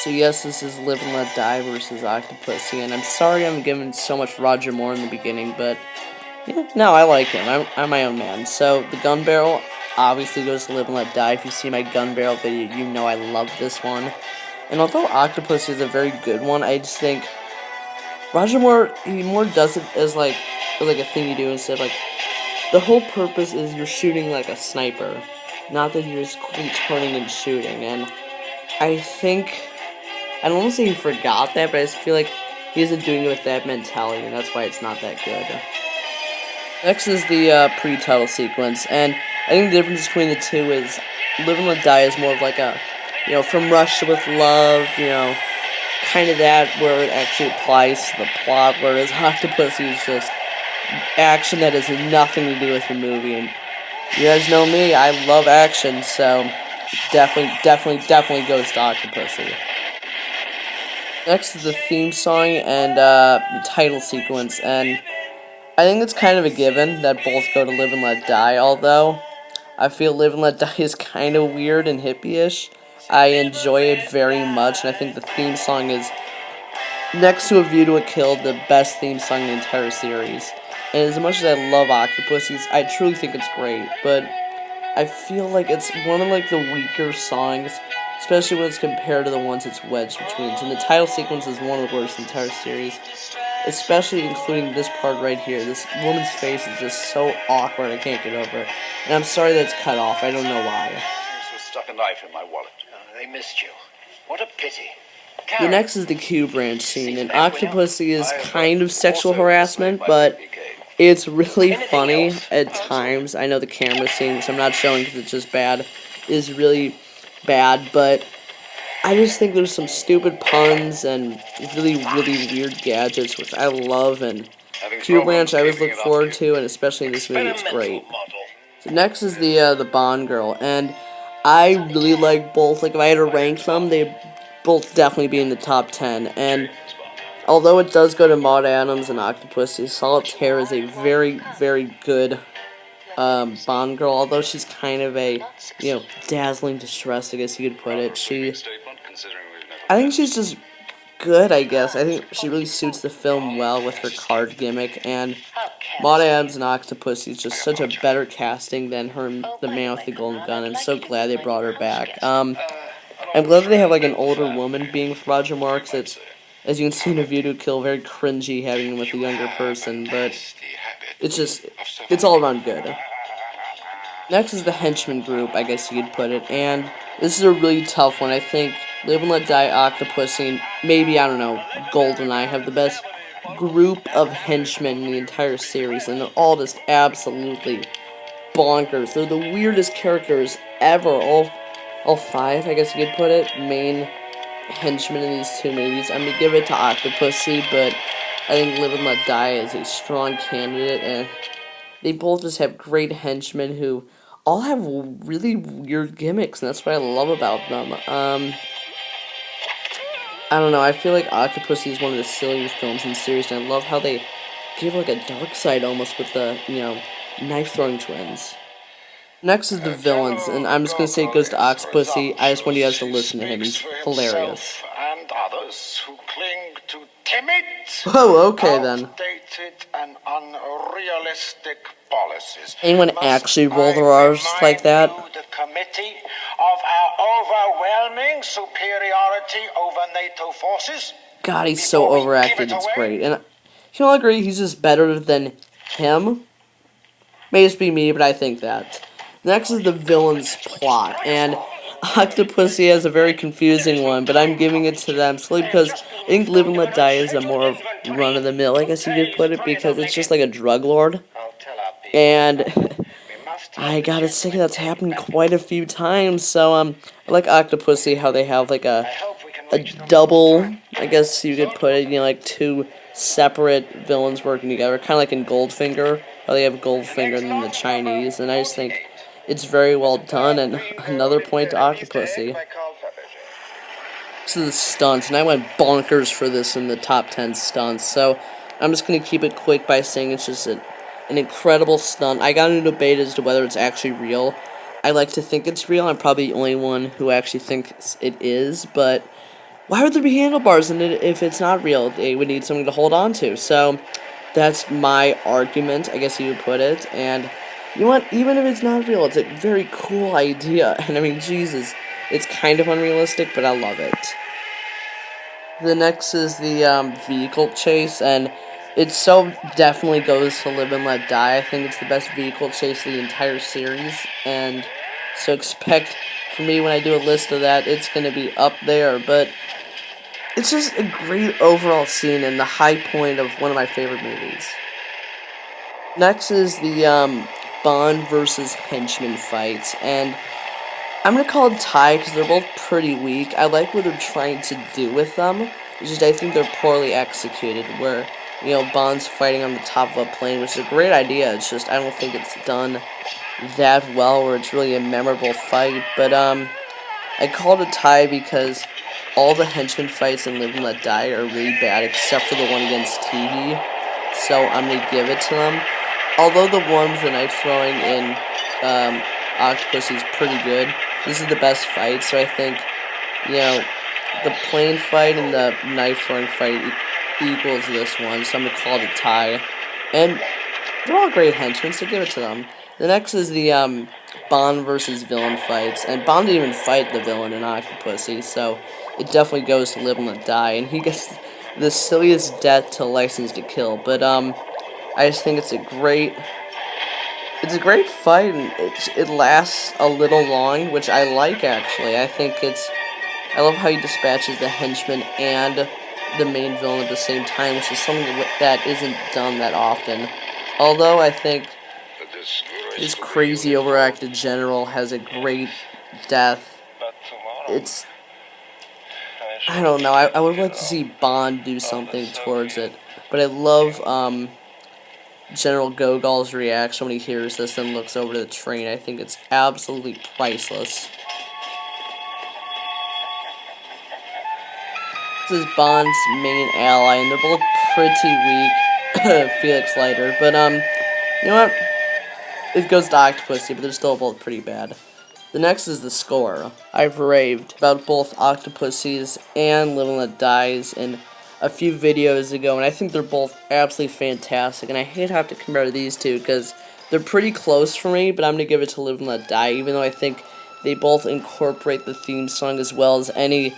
So yes, this is Live and Let Die versus Octopussy, and I'm sorry I'm giving so much Roger Moore in the beginning, but yeah, no, I like him. I'm my own man. So the gun barrel obviously goes to Live and Let Die. If you see my gun barrel video, you know I love this one. And although Octopussy is a very good one, I just think Roger Moore, he more does it as like a thing you do instead of like the whole purpose is you're shooting like a sniper, not that you're just quickly turning and shooting. And I think I don't want to say he forgot that, but I just feel like he isn't doing it with that mentality, and that's why it's not that good. Next is the pre-title sequence, and I think the difference between the two is Live and Let Die is more of like a, From Russia with Love, kind of that where it actually applies to the plot, whereas Octopussy is just action that has nothing to do with the movie, and you guys know me, I love action, so definitely goes to Octopussy. Next is the theme song and the title sequence, and I think it's kind of a given that both go to Live and Let Die, although I feel Live and Let Die is kind of weird and hippie-ish. I enjoy it very much, and I think the theme song is, next to A View to a Kill, the best theme song in the entire series. And as much as I love Octopussy, I truly think it's great, but I feel like it's one of like the weaker songs, especially when it's compared to the ones it's wedged between. And the title sequence is one of the worst in the entire series, especially including this part right here. This woman's face is just so awkward, I can't get over it. And I'm sorry that it's cut off, I don't know why. Stuck a knife in my wallet. Oh, they missed you. What a pity. The next is the Q branch scene, and Octopussy is kind of sexual harassment, but it's really funny at times. I know the camera scene, which I'm not showing because it's just bad, is really bad, but I just think there's some stupid puns and really weird gadgets, which I love, and Q branch I always look forward to, and especially in this movie, it's great. So next is the Bond girl, and I really like both. Like, if I had to rank them, they both definitely be in the top 10, and although it does go to Maud Adams and Octopussy, Solitaire is a very good Bond girl, although she's kind of a, dazzling distress, I guess you could put it. I think she's just good, I guess. I think she really suits the film well with her card gimmick, and Maud Adams and Octopussy is just such a better casting than her, the Man with the Golden Gun. I'm so glad they brought her back. I'm glad that they have, like, an older woman being with Roger Moore, because it's, as you can see in A View to a Kill, very cringy having him with a younger person, but it's all around good. Next is the Henchmen group, I guess you could put it, and this is a really tough one. I think Live and Let Die, Octopussy, and maybe, I don't know, GoldenEye have the best group of henchmen in the entire series, and they're all just absolutely bonkers. They're the weirdest characters ever, all five, I guess you could put it, main henchmen in these two movies. I'm gonna give it to Octopussy, but I think Live and Let Die is a strong candidate, and they both just have great henchmen who all have really weird gimmicks, and that's what I love about them. I don't know, I feel like Octopussy is one of the silliest films in the series, and I love how they give like a dark side almost with the, knife-throwing twins. Next is the villains, and I'm just going to say it goes to Octopussy. I just want you guys to listen to him. He's hilarious. And others who cling to timid, Whoa, okay then. outdated and unrealistic policies. Anyone actually roll their R's like that? The committee of our overwhelming superiority over NATO forces. God, he's so overacted, it's great. And you all agree he's just better than him? May just be me, but I think that. Next is the villain's plot, and Octopussy has a very confusing one, but I'm giving it to them solely because I think Live and Let Die is a more of run-of-the-mill, I guess you could put it, because it's just like a drug lord, and I gotta say that's happened quite a few times. So I like Octopussy, how they have like a double, I guess you could put it, like two separate villains working together, kind of like in Goldfinger, how they have Goldfinger and then the Chinese, and I just think it's very well done, and another point to Octopussy. This is the stunts, and I went bonkers for this in the top 10 stunts, so I'm just going to keep it quick by saying it's just an incredible stunt. I got into a debate as to whether it's actually real. I like to think it's real. I'm probably the only one who actually thinks it is, but why would there be handlebars in it if it's not real? They would need something to hold on to. So that's my argument, I guess you would put it. And you know what? Even if it's not real, it's a very cool idea. And I mean, Jesus, it's kind of unrealistic, but I love it. The next is the vehicle chase, and it so definitely goes to Live and Let Die. I think it's the best vehicle chase of the entire series, and so expect for me when I do a list of that, it's going to be up there, but it's just a great overall scene and the high point of one of my favorite movies. Next is the Bond versus Henchmen fights, and I'm going to call it tie because they're both pretty weak. I like what they're trying to do with them. It's just I think they're poorly executed where, you know, Bond's fighting on the top of a plane, which is a great idea. It's just I don't think it's done that well where it's really a memorable fight. But I called it tie because all the Henchmen fights in Live and Let Die are really bad except for the one against TV. So I'm going to give it to them. Although the one with the knife throwing in Octopussy is pretty good. This is the best fight, so I think, you know, the plane fight and the knife throwing fight equals this one, so I'm going to call it a tie. And they're all great henchmen, so give it to them. The next is the Bond versus villain fights, and Bond didn't even fight the villain in Octopussy, so it definitely goes to Live and Let Die, and he gets the silliest death to License to Kill, but I just think it's a great fight, and it lasts a little long, which I like, actually. I love how he dispatches the henchman and the main villain at the same time, which is something that isn't done that often. Although I think this crazy overacted general has a great death. I don't know, I would like to see Bond do something towards it, but I love, General Gogol's reaction when he hears this and looks over to the train. I think it's absolutely priceless. This is Bond's main ally, and they're both pretty weak, Felix Leiter, but, you know what? It goes to Octopussy, but they're still both pretty bad. The next is the score. I've raved about both Octopussy's and Live and Let Die's in a few videos ago, and I think they're both absolutely fantastic, and I hate to have to compare these two, because they're pretty close for me, but I'm going to give it to Live and Let Die, even though I think they both incorporate the theme song as well as any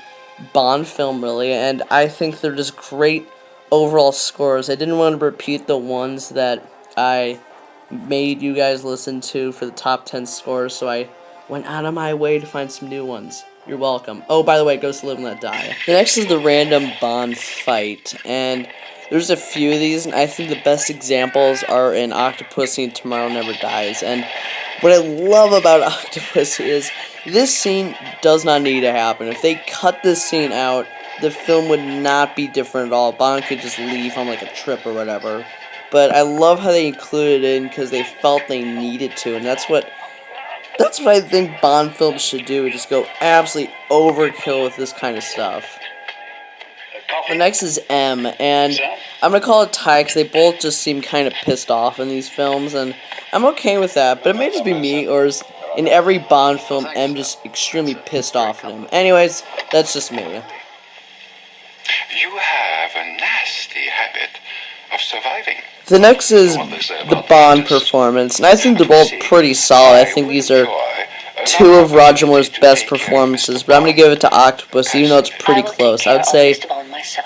Bond film, really, and I think they're just great overall scores. I didn't want to repeat the ones that I made you guys listen to for the top 10 scores, so I went out of my way to find some new ones. You're welcome. Oh, by the way, it goes to Live and Let Die. The next is the random Bond fight, and there's a few of these, and I think the best examples are in Octopussy and Tomorrow Never Dies, and what I love about Octopussy is this scene does not need to happen. If they cut this scene out, the film would not be different at all. Bond could just leave on like a trip or whatever. But I love how they included it in because they felt they needed to, and that's what I think Bond films should do, just go absolutely overkill with this kind of stuff. The next is M, and I'm going to call it tie because they both just seem kind of pissed off in these films, and I'm okay with that, but it may just be me, or is in every Bond film, M just extremely pissed off at him. Anyways, that's just me. You have a nasty habit of surviving. The next is the Bond performance, and I think they're both pretty solid. I think these are two of Roger Moore's best performances, but I'm going to give it to Octopussy, even though it's pretty close. I would say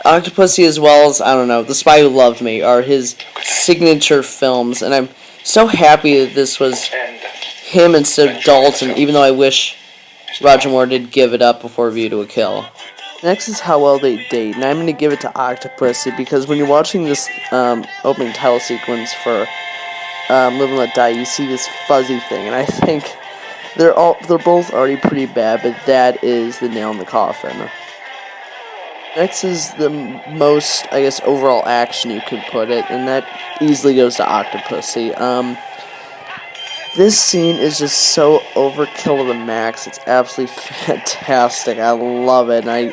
Octopussy as well as, I don't know, The Spy Who Loved Me are his signature films, and I'm so happy that this was him instead of Dalton, even though I wish Roger Moore did give it up before View to a Kill. Next is How Well They Date, and I'm going to give it to Octopussy because when you're watching this opening title sequence for Live and Let Die, you see this fuzzy thing, and I think they're both already pretty bad, but that is the nail in the coffin. Next is the most, I guess, overall action you could put it, and that easily goes to Octopussy. This scene is just so overkill to the max. It's absolutely fantastic. I love it, and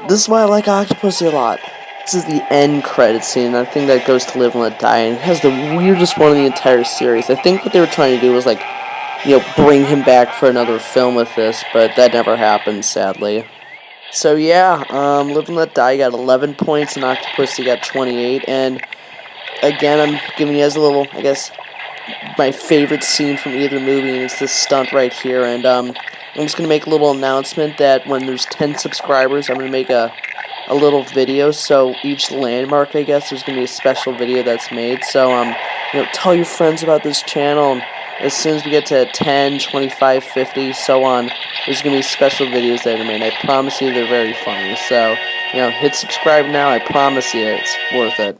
this is why I like Octopussy a lot. This is the end credit scene, and I think that goes to Live and Let Die, and it has the weirdest one in the entire series. I think what they were trying to do was, like, you know, bring him back for another film with this, but that never happened, sadly. So yeah, Live and Let Die got 11 points, and Octopussy got 28. And again, I'm giving you guys a little, I guess, my favorite scene from either movie, and it's this stunt right here. And I'm just gonna make a little announcement that when there's 10 subscribers, I'm gonna make a little video. So each landmark, I guess, there's gonna be a special video that's made. So tell your friends about this channel. And as soon as we get to 10, 25, 50, so on, there's going to be special videos that are made. I promise you they're very funny. So, hit subscribe now. I promise you it's worth it.